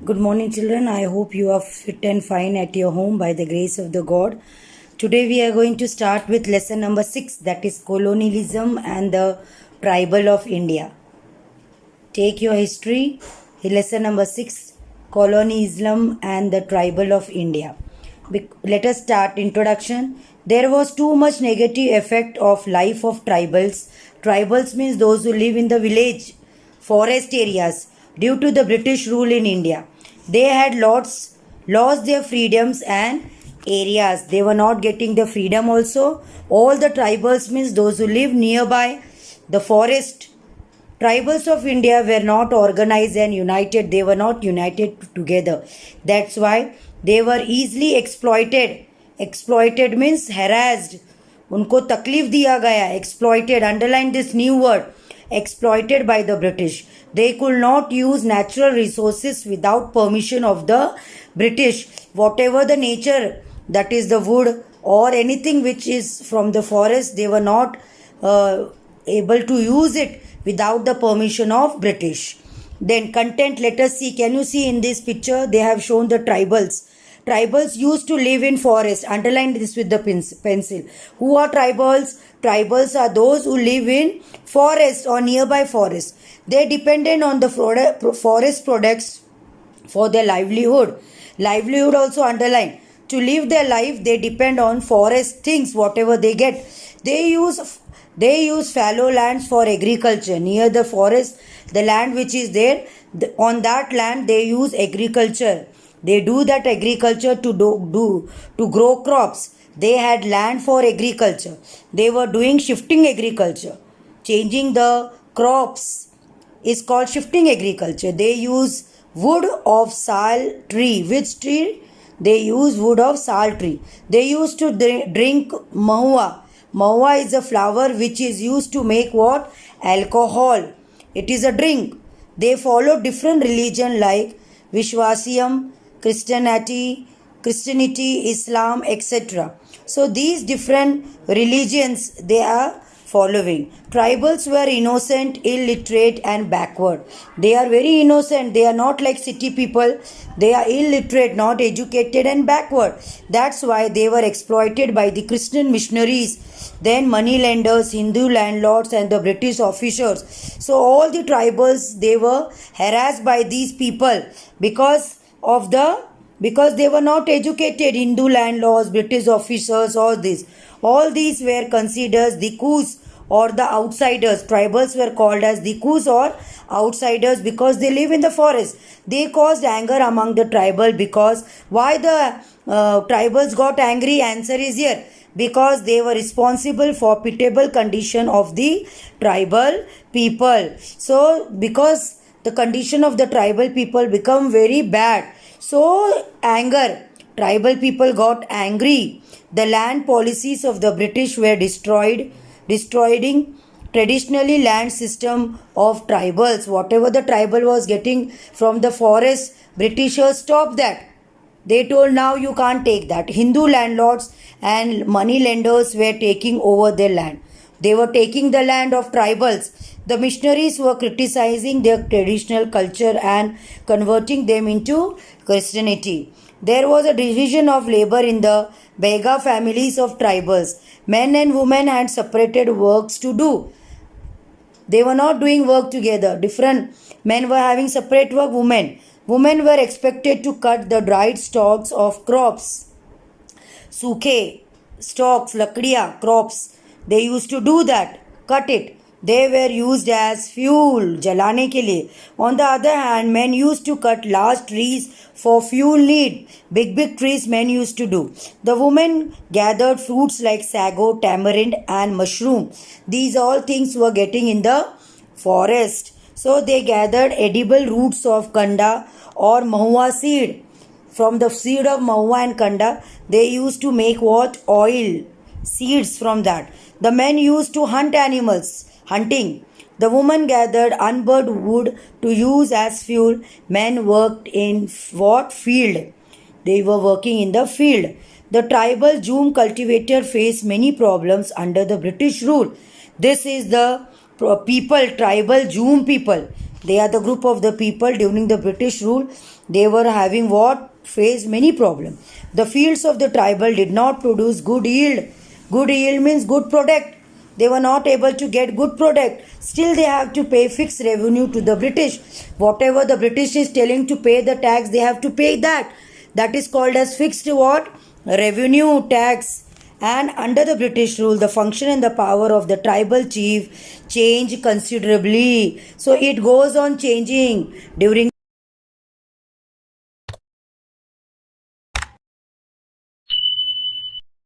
Good morning, children. I hope you are fit and fine at your home by the grace of the God. Today we are going to start with lesson number 6, that is colonialism and the tribal of India. Take your history, lesson number 6, colonialism and the tribal of India. Let us start introduction. There was too much negative effect of life of tribals. Tribals means those who live in the village, forest areas, due to the British rule in India. They had lost their freedoms and areas. They were not getting the freedom also. All the tribals means those who live nearby the forest. Tribals of India were not organized and united. They were not united together. That's why they were easily exploited. Exploited means harassed. उनको तकलीफ दिया गया. Exploited. Underline this new word. Exploited by the British. They could not use natural resources without permission of the British. Whatever the nature, that is the wood or anything which is from the forest, they were not able to use it without the permission of British. Then content, let us see. Can you see in this picture? They have shown the tribals. Tribals used to live in forest. Underline this with the pencil. Who are tribals? Tribals are those who live in forest or nearby forest. They depended on the forest products for their livelihood. Livelihood also underline. To live their life, they depend on forest things, whatever they get. They use fallow lands for agriculture. Near the forest, the land which is there, on that land they use agriculture. They do that agriculture to grow crops. They had land for agriculture. They were doing shifting agriculture. Changing the crops is called shifting agriculture. They use wood of sal tree. Which tree? They use wood of sal tree. They used to drink mahua. Mahua is a flower which is used to make what? Alcohol. It is a drink. They follow different religion like Vishwasiyam, Christianity, Islam, etc. So these different religions they are following. Tribals were innocent, illiterate and backward. They are very innocent. They are not like city people. They are illiterate, not educated and backward. That's why they were exploited by the Christian missionaries, then money lenders, Hindu landlords and the British officers. So all the tribals, they were harassed by these people because they were not educated. Hindu landlords, British officers, all these were considered the Kus or the outsiders. Tribals were called as the Kus or outsiders because they live in the forest. They caused anger among the tribal because why the tribals got angry? Answer is here. Because they were responsible for pitiable condition of the tribal people. So because the condition of the tribal people become very bad, so anger, tribal people got angry. The land policies of the British were destroying traditionally land system of tribals. Whatever the tribal was getting from the forest, Britishers stopped that. They told now you can't take that. Hindu landlords and money lenders were taking over their land. They were taking the land of tribals. The missionaries were criticizing their traditional culture and converting them into Christianity. There was a division of labor in the Bega families of tribals. Men and women had separated works to do. They were not doing work together. Different men were having separate work. Women were expected to cut the dried stalks of crops. सूखे stalks, lakdiya, crops. They used to do that. Cut it. They were used as fuel, jalane ke liye. On the other hand, men used to cut large trees for fuel need. Big trees men used to do. The women gathered fruits like sago, tamarind and mushroom. These all things were getting in the forest. So they gathered edible roots of kanda or mahua seed. From the seed of mahua and kanda, they used to make what? Oil. Seeds from that. The men used to hunt animals. hunting. The women gathered unburned wood to use as fuel. Men worked in what field? They were working in the field. The tribal Zoom cultivator faced many problems under the British rule. This is the people, tribal Zoom people. They are the group of the people during the British rule. They were having what? Faced many problems. The fields of the tribal did not produce good yield. Good yield means good product. They were not able to get good product. Still they have to pay fixed revenue to the British. Whatever the British is telling to pay the tax, they have to pay that. That is called as fixed what? Revenue tax. And under the British rule, the function and the power of the tribal chief changed considerably. So it goes on changing during